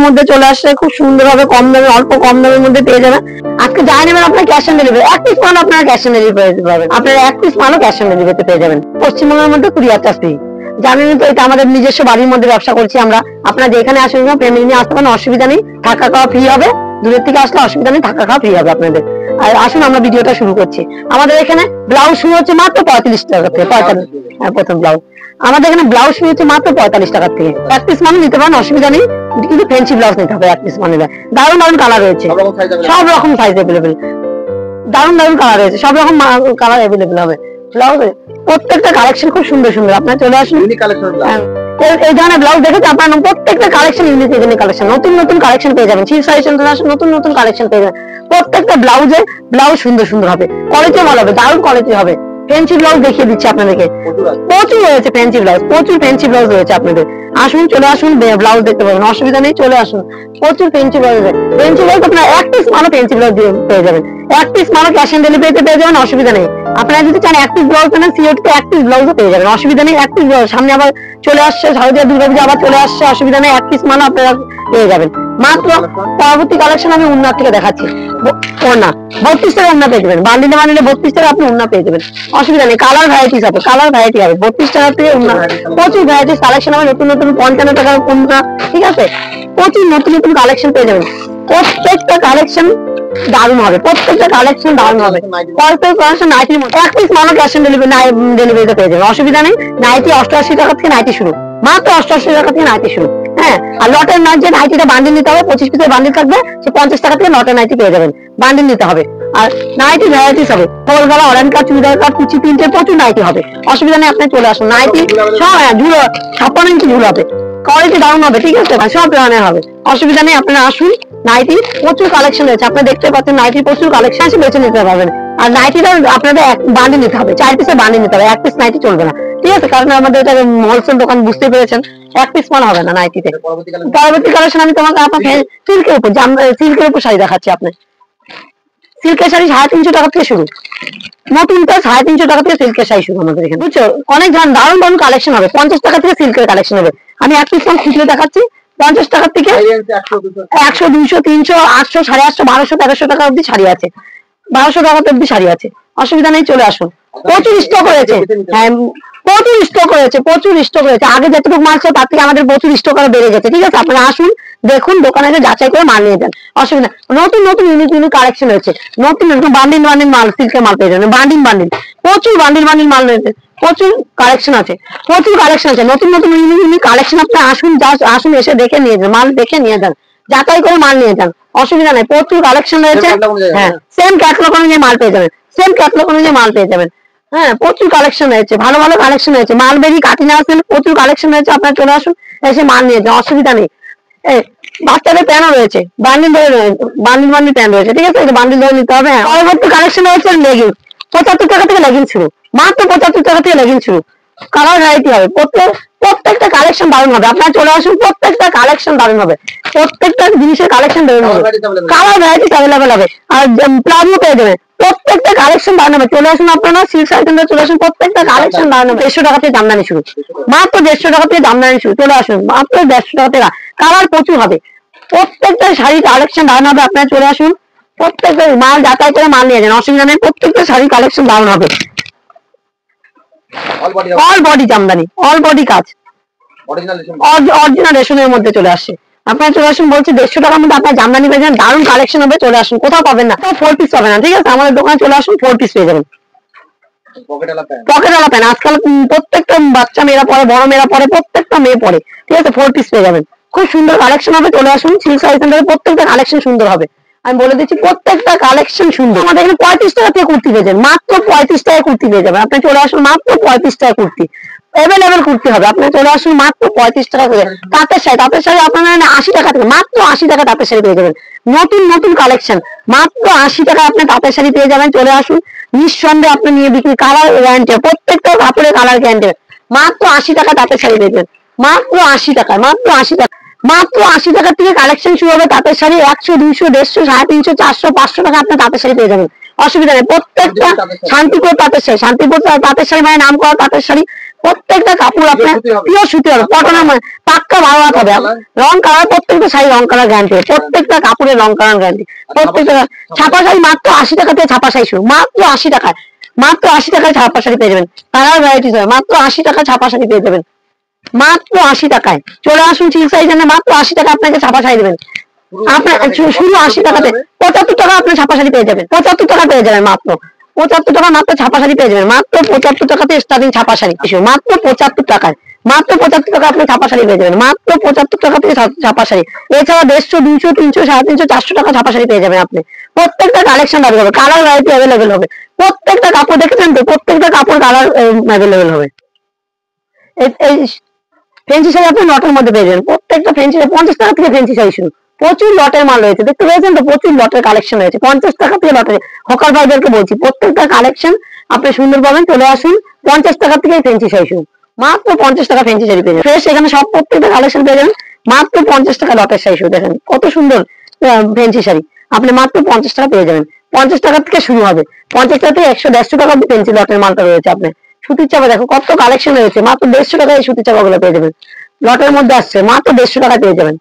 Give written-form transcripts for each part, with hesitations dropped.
মধ্যে চলে আসছে, খুব সুন্দর ভাবে কম দামে, অল্প কম দামের মধ্যে পেয়ে যাবেন। আজকে যাই নেবেন আপনার ক্যাশ অন ডেলিভারি, এক পিস মাল আপনারা ক্যাশ অন ডেলিভারি পাবেন, আপনারা এক পিস মালও ক্যাশ অন ডেলিভারিতে পেয়ে যাবেন। পশ্চিমবঙ্গের মধ্যে কুরিয়ার চার্জ ফ্রি। জানেন তো এটা আমাদের নিজস্ব বাড়ির মধ্যে ব্যবসা করছি আমরা। আপনারা যেখানে আসেন না ফ্যামিলি নিয়ে আসতে পারেন, অসুবিধা নেই, থাকা খাওয়া ফ্রি হবে। দূরের থেকে আসলে অসুবিধা নেই, থাকা খাওয়া ফ্রি হবে আপনাদের। আর আসুন আমরা ভিডিওটা শুরু করছি। আমাদের এখানে ব্লাউজ শুরু হচ্ছে মাত্র 45 টাকা থেকে। 45, হ্যাঁ প্রথম ব্লাউজ আমাদের এখানে ব্লাউজ শুরু হচ্ছে মাত্র 45 টাকা থেকে। এক পিস মানে নিতে পারেন, অসুবিধা নেই, কিন্তু ফ্যান্সি ব্লাউজ নিতে হবে এক পিস মানে। দারুণ দারুণ কালার রয়েছে, সব রকম সাইজ অ্যাভেলেবেল, দারুণ দারুণ কালার রয়েছে, সব রকম কালার অ্যাভেলেবেল হবে ব্লাউজ। প্রত্যেকটা কালেকশন খুব সুন্দর সুন্দর, আপনারা চলে আসুন। এই ধরনের ব্লাউজ দেখেছে আপনার প্রত্যেকটা কালেকশন ইউনিক ইউনিক কালেকশন, নতুন নতুন কালেকশন পেয়ে যাবেন। নতুন নতুন কালেকশন পেয়ে যাবেন। প্রত্যেকটা ব্লাউজে ব্লাউজ সুন্দর সুন্দর হবে, কোয়ালিটি ভালো হবে, দারুণ কোয়ালিটি হবে। ফ্যান্সি ব্লাউজ দেখিয়ে দিচ্ছি আপনাদেরকে, প্রচুর রয়েছে ফ্যান্সি ব্লাউজ, প্রচুর ফ্যান্সি ব্লাউজ রয়েছে আপনাদের। আসুন চলে আসুন, ব্লাউজ দেখতে পাবেন, অসুবিধা নেই, চলে আসুন। প্রচুর ফ্যান্সি ব্লাউজ, ফ্যান্সি ব্লাউজ আপনারা এক পিস মালও ফ্যান্সি ব্লাউজ দিয়ে পেয়ে যাবেন, এক পিস মালও ক্যাশ অন ডেলিভারিতে পেয়ে যাবেন, অসুবিধা নেই। আপনারা যদি চান এক পিস ব্লাউজ নেন, সিওটিতে এক পিস ব্লাউজও পেয়ে যাবেন, অসুবিধা নেই। এক পিস ব্লাউজ সামনে আবার চলে আসছে, শারদীয়া দুর্গাপূজা আবার চলে আসছে, অসুবিধা নেই, এক পিস মালও আপনারা পেয়ে যাবেন। মাত্র পরবর্তী কালেকশন আমি উন্নার থেকে দেখাচ্ছি। ওড়না 32 টাকা উন্না পেয়ে যাবেন, বান্ডিলে বান্ডিলে 32 টাকা আপনি উন্না পেয়ে যাবেন, অসুবিধা নেই। কালার ভ্যারাইটিস হবে, কালার ভ্যারাইটি হবে, 32 টাকা থেকে উন্না, প্রচুর ভ্যারাইটিস কালেকশন হবে। নতুন নতুন 55 টাকার উন্না, ঠিক আছে, প্রচুর নতুন নতুন কালেকশন পেয়ে যাবেন। প্রত্যেকটা কালেকশন দারুণ হবে, প্রত্যেকটা কালেকশন দারুণ হবে। নাইটির মধ্যে এক পিস মালও ক্যাশ অন ডেলিভারিতে পেয়ে যাবেন, অসুবিধা নেই। নাইটি 88 টাকা থেকে নাইটি শুরু, মাত্র 88 টাকা থেকে নাইটি শুরু। হ্যাঁ, আর লটের নয় যে নাইটিটা বান্ডিল নিতে হবে, 25 পিসের বান্ডিল থাকবে, সে 50 টাকা থেকে লটের নাইটি পেয়ে যাবেন, বান্ডিল নিতে হবে। আর নাইটি ভ্যারাইটিস হবে, ফল গলা, অরেঞ্জ কাট, চুড়িদার কাট, কুচি প্রিন্টের প্রচুর নাইটি হবে, অসুবিধা নেই, আপনি চলে আসুন। নাইটি সব ঝুলো 56 ইঞ্চি ঝুলো হবে, কোয়ালিটি দারুণ হবে, ঠিক আছে, সব ধরনের হবে, অসুবিধা নেই, আপনারা আসুন। নাইটি প্রচুর কালেকশন রয়েছে, আপনারা দেখতে পাচ্ছেন নাইটি প্রচুর কালেকশন আছে, বেছে নিতে পারবেন। আর নাইটিটা আপনাদের এক বান্ডিল নিতে হবে, 4 পিসের বান্ডিল নিতে হবে, এক পিস নাইটি চলবে না, ঠিক আছে, কারণ আমাদের এটা হোলসেল দোকান, বুঝতে পেরেছেন, এক পিস মাল হবে না নাইটিতে। পরবর্তী কালেকশন আমি তোমাকে আপনাকে সিল্কের উপর, সিল্কের উপর শাড়ি দেখাচ্ছি। আপনার সিল্কের শাড়ি 350 টাকা থেকে শুরু, নতুনটা 350 টাকা থেকে সিল্কের শাড়ি শুরু আমাদের এখানে, বুঝছো, অনেক দারুণ দারুণ কালেকশন হবে। 50 টাকা থেকে সিল্কের কালেকশন হবে, আমি এক পিস মাল খুঁজলে দেখাচ্ছি। 50 টাকা থেকে 100, 200, 300, 800, 850, 1200, 1300 টাকা অব্দি শাড়ি আছে, 1200 টাকা অব্দি শাড়ি আছে, অসুবিধা নেই, চলে আসুন। প্রচুর স্টক হয়েছে, হ্যাঁ প্রচুর স্টক হয়েছে, প্রচুর স্টক হয়েছে, আগে যতটুকু মাল ছিল তার থেকে আমাদের প্রচুর স্টক আরো বেড়ে গেছে, ঠিক আছে, আপনারা আসুন, দেখুন, দোকানে এসে যাচাই করে মাল নিয়ে যান, অসুবিধা। নতুন নতুন ইউনিক ইউনিক কালেকশন হয়েছে, নতুন নতুন বান্ডিল বান্ডিল মাল, সিল্কের মাল পেয়ে যাবেন, বান্ডিল বান্ডিল, প্রচুর বান্ডিল বান্ডিল মাল রয়েছে, প্রচুর কালেকশন আছে, প্রচুর কালেকশন আছে, নতুন নতুন ইউনিক ইউনিক কালেকশন। আপনি আসুন, আসুন, এসে দেখে নিয়ে যান, মাল দেখে নিয়ে যান, যাচাই করে মাল নিয়ে যান, অসুবিধা নেই, প্রচুর কালেকশন রয়েছে। হ্যাঁ, সেম ক্যাটালগ অনুযায়ী মাল পেয়ে যাবেন, সেম ক্যাটালগ অনুযায়ী মাল পেয়ে যাবেন। হ্যাঁ, প্রচুর কালেকশন রয়েছে, ভালো ভালো কালেকশন রয়েছে, মালবেরি, কাটিনা আসেন, প্রচুর কালেকশন রয়েছে, আপনারা চলে আসুন, এসে মাল নিয়ে যান, অসুবিধা নেই। বাচ্চাদের প্যান্টও রয়েছে, বান্ডিল ধরে বান্ডিল বান্ডিল প্যান্ট রয়েছে, ঠিক আছে, বান্ডিল ধরে নিতে হবে। পরবর্তী কালেকশন রয়েছে লেগিংস, 75 টাকা থেকে লেগিংস শুরু, মাত্র 75 টাকা থেকে লেগিংস শুরু, কালার ভ্যারাইটি হবে, প্রত্যেকটা কালেকশন দারুণ হবে, আপনারা চলে আসুন, প্রত্যেকটা কালেকশন দারুণ হবে, প্রত্যেকটা জিনিসের কালেকশন দারুণ হবে, কালার ভ্যারাইটি অ্যাভেলেবেল হবে। আর প্লাজো পেয়ে যাবেন, প্রত্যেকটা কালেকশন দারুণ হবে, চলে আসুন আপনারা সিল্ক সাইকেন্ডে চলে আসুন, প্রত্যেকটা কালেকশন দারুণ হবে। 150 টাকা থেকে জামদানি শুরু, মাত্র 150 টাকা থেকে জামদানি শুরু, চলে আসুন, মাত্র 150 টাকা থেকে। কালার প্রচুর হবে, প্রত্যেকটা শাড়ি কালেকশন দারুণ হবে, আপনারা চলে আসুন, প্রত্যেকটা মাল যাচাই করে মাল নিয়ে যান, অসুবিধা নেই, প্রত্যেকটা শাড়ি কালেকশন দারুণ হবে। All body Jamdani, all body কাজ, অরিজিনাল রেশমের মধ্যে চলে আসছে, আপনারা চলে আসুন, বলছি 150 টাকার মধ্যে আপনার জামদানি পেয়ে যাবেন, দারুণ কালেকশন হবে, চলে আসুন, কোথাও পাবেন না, 4 পিস পাবেন না, ঠিক আছে, আমাদের দোকানে চলে আসুন, 4 পিস পেয়ে যাবেন। পকেটওয়ালা প্যান্ট আজকাল প্রত্যেকটা বাচ্চা মেয়েরা পরে, বড় মেয়েরা পরে, প্রত্যেকটা মেয়ে পরে, ঠিক আছে, 4 পিস পেয়ে যাবেন, খুব সুন্দর কালেকশন হবে, চলে আসুন সিল্ক শাড়ি সেন্টারে, প্রত্যেকটা কালেকশন সুন্দর হবে, আমি বলে দিচ্ছি, প্রত্যেকটা কালেকশন সুন্দর। আমাদের এখানে 35 টাকা থেকে কুর্তি পেয়ে যাবেন, মাত্র 35 টাকায় কুর্তি পেয়ে যাবেন, আপনি চলে আসুন, মাত্র 35 টাকায় কুর্তি অ্যাভেলেবেল কুর্তি হবে, আপনি চলে আসুন, মাত্র 35 টাকা করে। তাঁতের শাড়ি আপনারা 80 টাকা থেকে, মাত্র 80 টাকা তাঁতের শাড়ি পেয়ে যাবেন, নতুন নতুন কালেকশন, মাত্র 80 টাকা আপনি তাঁতের শাড়ি পেয়ে যাবেন, চলে আসুন, নিঃসন্দেহে আপনি নিয়ে বিক্রি, কালার গ্যারান্টি, প্রত্যেকটা কাপড়ের কালার গ্যারান্টি, মাত্র 80 টাকা তাঁতের শাড়ি পেয়ে যাবেন, মাত্র 80 টাকা, মাত্র 80 টাকা, মাত্র 80 টাকা থেকে কালেকশন শুরু হবে, তাঁতের শাড়ি 100, 200, 150, 350, 400, 500 টাকা আপনি তাঁতের শাড়ি পেয়ে যাবেন, অসুবিধা নেই, প্রত্যেকটা শান্তিপুর তাঁতের শাড়ি, শান্তিপুর তাঁতের শাড়ি মানে নাম করা তাঁতের শাড়ি, প্রত্যেকটা কাপড় আপনার পিওর সুতি হবে, কটনের পাক্কা ভালো হবে। রং কালার প্রত্যেকটা শাড়ি রং কালার গ্যারান্টি, প্রত্যেকটা কাপড়ের রং কালার গ্যারান্টি। প্রত্যেকটা ছাপা শাড়ি মাত্র 80 টাকা থেকে ছাপা শাড়ি শুরু, মাত্র 80 টাকায়, মাত্র 80 টাকায় ছাপা শাড়ি পেয়ে যাবেন। কালার ভ্যারাইটিস হবে, মাত্র 80 টাকায় ছাপা শাড়ি পেয়ে যাবেন, মাত্র 80 টাকায়। চলে আসুন সিল্ক শাড়ির জন্য, মাত্র 80 টাকা আপনাকে ছাপা শাড়ি দেবেন। আপনার শুরু 80 টাকাতে, 75 টাকা আপনি ছাপা শাড়ি পেয়ে যাবেন, 75 টাকা পেয়ে যাবেন, মাত্র 75 টাকা মাত্র ছাপা শাড়ি পেয়ে যাবেন, মাত্র 75 টাকাতে স্টার্টিং ছাপা শাড়ি, মাত্র 75 টাকায়, মাত্র 75 টাকা আপনি ছাপা শাড়ি পেয়ে যাবেন, মাত্র 75 টাকা থেকে ছাপা শাড়ি। এছাড়া 150, 200, 300, 350, 400 টাকা ছাপা শাড়ি পেয়ে যাবেন আপনি। প্রত্যেকটা কালেকশন হবে, কালার ভ্যারাইটি অ্যাভেলেবেল হবে, প্রত্যেকটা কাপড় দেখেছেন তো, প্রত্যেকটা কাপড় কালার অ্যাভেলেবেল হবে। এই ফেন্সি শাড়ি আপনি লটের মধ্যে পেয়ে যাবেন, প্রত্যেকটা ফেন্সি 50 টাকা থেকে ফেন্সি শাড়ি শুরু, প্রচুর লটের মাল রয়েছে, দেখতে পেয়েছেন তো, প্রচুর লটের কালেকশন রয়েছে, 50 টাকা থেকে লটের। হকার ভাইদেরকে বলছি প্রত্যেকটা কালেকশন আপনি সুন্দর পাবেন, চলে আসুন। 50 টাকা থেকে ফেন্সি শাড়ি শুরু, মাত্র 50 টাকা ফেন্সি শাড়ি পেয়ে যাবেন। ফ্রেশ এখানে সব প্রত্যেকটা কালেকশন পেয়ে যাবেন, মাত্র 50 টাকা লটের শাড়ি শুরু। দেখেন কত সুন্দর ফেন্সি শাড়ি, আপনি মাত্র 50 টাকা পেয়ে যাবেন। 50 টাকা থেকে শুরু হবে, 50 টাকা থেকে 100, 150 টাকা ফেন্সি লটের মালটা রয়েছে। আপনি সুতির চাপা দেখো কত কালেকশন রয়েছে, মাত্র 150 টাকায় এই সুতির চাপা গুলো পেয়ে যাবেন, লটের মধ্যে আসছে, মাত্র 150 টাকা পেয়ে যাবেন।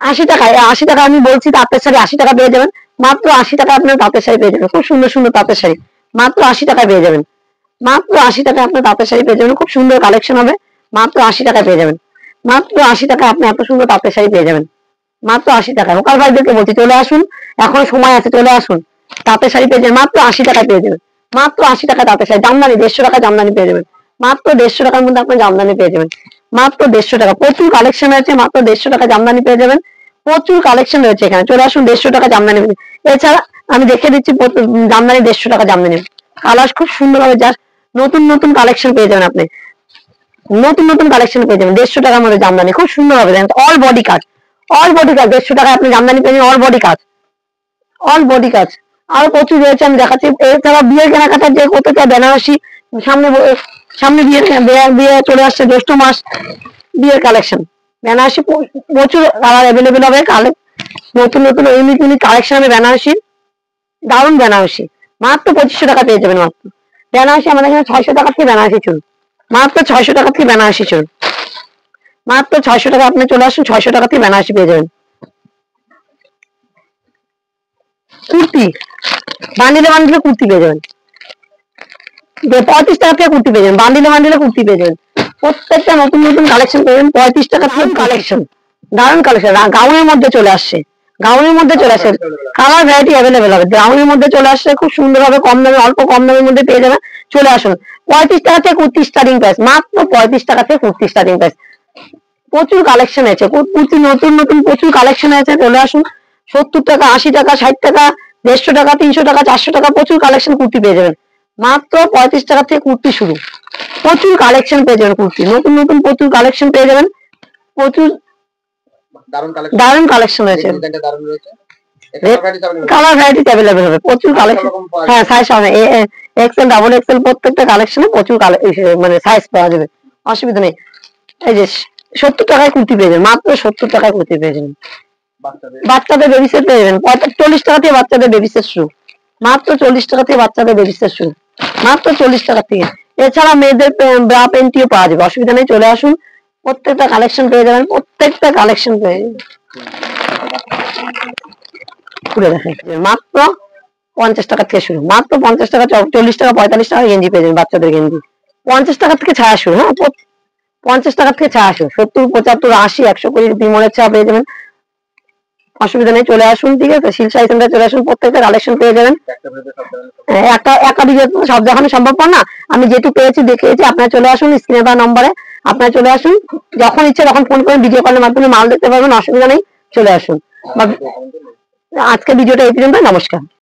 80 টাকায়, 80 টাকা আমি বলছি তাঁতের শাড়ি 80 টাকা পেয়ে যাবেন, মাত্র 80 টাকা আপনার তাঁতের শাড়ি পেয়ে যাবেন, খুব সুন্দর সুন্দর তাঁতের শাড়ি, মাত্র 80 টাকায় পেয়ে যাবেন, মাত্র 80 টাকায় আপনার তাঁতের শাড়ি পেয়ে যাবেন, খুব সুন্দর কালেকশন হবে, মাত্র 80 টাকায় পেয়ে যাবেন, মাত্র 80 টাকায় আপনি এত সুন্দর তাঁতের শাড়ি পেয়ে যাবেন, মাত্র 80 টাকায়। হোকার ভাইদেরকে বলছি চলে আসুন, এখন সময় আছে, চলে আসুন, তাঁতের শাড়ি পেয়ে যাবেন, মাত্র 80 টাকায় পেয়ে যাবেন, মাত্র 80 টাকায় তাঁতের শাড়ি। জামদানি 150 টাকা জামদানি পেয়ে যাবেন, মাত্র 150 টাকার মধ্যে আপনি জামদানি পেয়ে যাবেন, মাত্র 150 টাকা। প্রচুর কালেকশন রয়েছে, মাত্র 150 টাকা জামদানি পেয়ে যাবেন, প্রচুর কালেকশন রয়েছে এখানে, চলে আসুন। 150 টাকা জামদানি। এছাড়া আমি দেখে দিচ্ছি জামদানি 150 টাকা জামদানি, কালার খুব সুন্দর হবে, জাস্ট নতুন নতুন কালেকশন পেয়ে যাবেন আপনি, নতুন নতুন কালেকশন পেয়ে যাবেন 150 টাকার মধ্যে জামদানি, খুব সুন্দর হবে। অল বডি কাজ, অল বডি কাজ 150 টাকায় আপনি জামদানি পেয়ে যাবেন, অল বডি কাজ, অল বডি কাজ। আরো প্রচুর রয়েছে আমি দেখাচ্ছি। এছাড়া বিয়ের কেনাকাটার যে কতটা বেনারসি, সামনে সামনে বিয়ে চলে আসছে, জ্যৈষ্ঠ মাস, বিয়ের কালেকশন বেনারসি প্রচুর কালার অ্যাভেলেবেল হবে, নতুন নতুন ইউনিক ইউনিক কালেকশন হবে বেনারসি, দারুণ বেনারসি, মাত্র 2500 টাকা পেয়ে যাবেন। মাত্র বেনারসি আমাদের এখানে 600 টাকা থেকে বেনারসি চুন, মাত্র 600 টাকা থেকে বেনারসি চুন, মাত্র 600 টাকা। আপনি চলে আসুন, 600 টাকা থেকে বেনারসি পেয়ে যাবেন। কুর্তি বান্ডিলে বান্ডিলে কুর্তি পেয়ে যাবেন, 35 টাকা থেকে কুর্তি পেয়ে যাবেন, বান্ডিলে বান্ডিলে কুর্তি পেয়ে যাবেন, প্রত্যেকটা নতুন নতুন কালেকশন পেয়ে যাবেন 35 টাকা থেকে কালেকশন, দারুণ কালেকশন। গাউনের মধ্যে চলে আসছে, গাউনের মধ্যে চলে আসে, কালার ভ্যারাইটি অ্যাভেলেবেল হবে, গাউনের মধ্যে চলে আসছে, খুব সুন্দর হবে, কম দামে, অল্প কম দামের মধ্যে পেয়ে যাবেন। চলে আসুন, 35 টাকা থেকে কুর্তি স্টার্টিং প্রাইস, মাত্র 35 টাকা থেকে কুর্তি স্টার্টিং প্রাইস। প্রচুর কালেকশন আছে কুর্তি, নতুন নতুন প্রচুর কালেকশন আছে, চলে আসুন। 70 টাকা, 80 টাকা, 60 টাকা, 150 টাকা, 300 টাকা, 400 টাকা, প্রচুর কালেকশন কুর্তি পেয়ে যাবেন, মাত্র 35 টাকা থেকে কুর্তি শুরু, প্রচুর কালেকশন পেয়ে যাবেন কুর্তি, নতুন নতুন প্রচুর কালেকশন পেয়ে যাবেন, প্রচুর দারুণ কালেকশন রয়েছে, কালার ভ্যারাইটি অ্যাভেলেবেল হবে, প্রচুর কালেকশন। হ্যাঁ, সাইজ হবে এক্সেল, ডাবল এক্সেল, প্রত্যেকটা কালেকশনে প্রচুর মানে সাইজ পাওয়া যাবে, অসুবিধা নেই। এই যে 70 টাকায় কুর্তি পেয়ে যাবেন, মাত্র 70 টাকায় কুর্তি পেয়ে যাবেন। বাচ্চাদের বেবি সেট পেয়ে যাবেন 40 টাকা থেকে, বাচ্চাদের বেবি সেট শুরু, মাত্র 40 টাকা থেকে বাচ্চাদের বেবি সেট শুরু, মাত্র 40 টাকা থেকে। এছাড়া মেয়েদের ব্রা পেন্টিও পাওয়া যাবে, অসুবিধা নেই, চলে আসুন, প্রত্যেকটা কালেকশন পেয়ে যাবেন, প্রত্যেকটা কালেকশন পেয়ে যাবেন। খুলে দেখেন, মাত্র 50 টাকা থেকে শুরু, মাত্র 50 টাকা, 40 টাকা, 45 টাকা গেঞ্জি পেয়ে যাবেন, বাচ্চাদের গেঞ্জি 50 টাকা থেকে ছায়া শুরু। হ্যাঁ, 50 টাকা থেকে ছায়া শুরু, 70, 75, 80, 100 করে বিমলের ছায়া পেয়ে যাবেন, অসুবিধা নেই, চলে আসুন। ঠিক আছে, সিল্ক শাড়ি সেন্টারে চলে আসুন, প্রত্যেকটা কালেকশন পেয়ে যাবেন। একটা ভিডিও সব দেখানো সম্ভব না, আমি যেটুকু পেয়েছি দেখিয়েছি, আপনারা চলে আসুন, স্ক্রিনে দেওয়া নম্বরে আপনারা চলে আসুন, যখন ইচ্ছে তখন ফোন করে ভিডিও কলের মাধ্যমে মাল দেখতে পারবেন, অসুবিধা নেই, চলে আসুন। আজকে ভিডিওটা এই পর্যন্ত, নমস্কার।